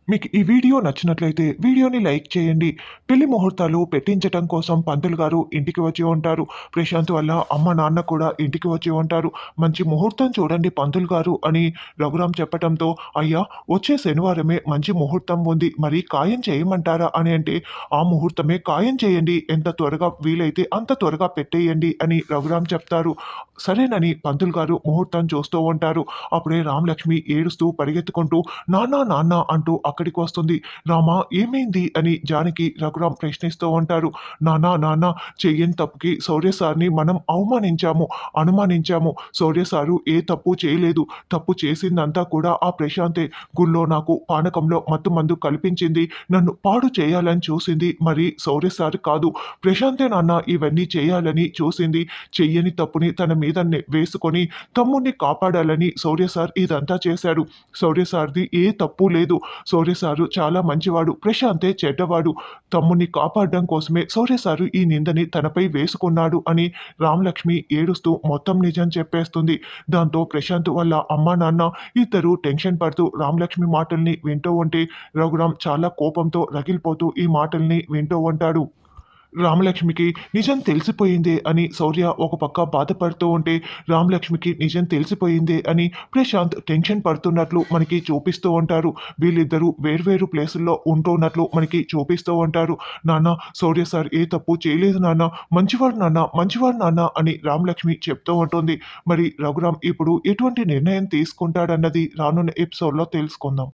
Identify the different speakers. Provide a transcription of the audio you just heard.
Speaker 1: మీకు ఈ వీడియో నచ్చినట్లయితే వీడియోని లైక్ చేయండి. పెళ్లి ముహూర్తాలు పెట్టించటం కోసం పంతులు గారు ఇంటికి వచ్చి ఉంటారు. ప్రశాంత్ వాళ్ళ అమ్మ నాన్న కూడా ఇంటికి వచ్చి ఉంటారు. మంచి ముహూర్తం చూడండి పంతులు గారు అని రఘురాం చెప్పటంతో, అయ్యా వచ్చే శనివారమే మంచి ముహూర్తం ఉంది, మరి ఖాయం చేయమంటారా అని అంటే, ఆ ముహూర్తమే ఖాయం చేయండి, ఎంత త్వరగా వీలైతే అంత త్వరగా పెట్టేయండి అని రఘురాం చెప్తారు. సరేనని పంతులు గారు ముహూర్తం చూస్తూ ఉంటారు. అప్పుడే రామలక్ష్మి ఏడుస్తూ పరిగెత్తుకుంటూ నాన్న నాన్న అంటూ అక్కడికి వస్తుంది. రామా ఏమైంది అని జానకి రఘురాం ప్రశ్నిస్తూ ఉంటారు. నాన్న నాన్న చెయ్యని తప్పుకి శౌర్య సార్ని మనం అవమానించాము, అనుమానించాము. శౌర్య సారు ఏ తప్పు చేయలేదు. తప్పు చేసిందంతా కూడా ఆ ప్రశాంతే. గుళ్ళో నాకు పానకంలో మత్తు మందు కల్పించింది, నన్ను పాడు చేయాలని చూసింది, మరి శౌర్య సార్ కాదు, ప్రశాంతే నాన్న ఇవన్నీ చేయాలని చూసింది. చెయ్యని తప్పుని తన మీద వేసుకొని తమ్ముణ్ణి కాపాడాలని శౌర్య సార్ ఇదంతా చేశాడు. శౌర్య సార్ది ఏ తప్పు లేదు. శౌర్య సారు చాలా మంచివాడు, ప్రశాంతే చెడ్డవాడు. తమ్ముణ్ణి కాపాడడం కోసమే శౌర్య సారు ఈ నిందని తనపై వేసుకున్నాడు అని రామలక్ష్మి ఏడుస్తూ మొత్తం నిజం చెప్పేస్తుంది. దాంతో ప్రశాంత్ వాళ్ళ అమ్మా నాన్న ఇద్దరు టెన్షన్ పడుతూ రామలక్ష్మి మాటల్ని వింటూ ఉంటే రఘురాం చాలా కోపంతో రగిలిపోతూ ఈ మాటల్ని వింటూ ఉంటాడు. రామలక్ష్మికి నిజం తెలిసిపోయిందే అని శౌర్య ఒక పక్క బాధపడుతూ ఉంటే, రామలక్ష్మికి నిజం తెలిసిపోయిందే అని ప్రశాంత్ టెన్షన్ పడుతున్నట్లు మనకి చూపిస్తూ ఉంటారు. వీళ్ళిద్దరూ వేర్వేరు ప్లేసుల్లో ఉంటున్నట్లు మనకి చూపిస్తూ ఉంటారు. నాన్న శౌర్య సార్ ఏ తప్పు చేయలేదు నాన్న, మంచివాడు నాన్న, మంచివాడు నాన్న అని రామలక్ష్మి చెప్తూ ఉంటుంది. మరి రఘురాం ఇప్పుడు ఎటువంటి నిర్ణయం తీసుకుంటాడన్నది రానున్న ఎపిసోడ్లో తెలుసుకుందాం.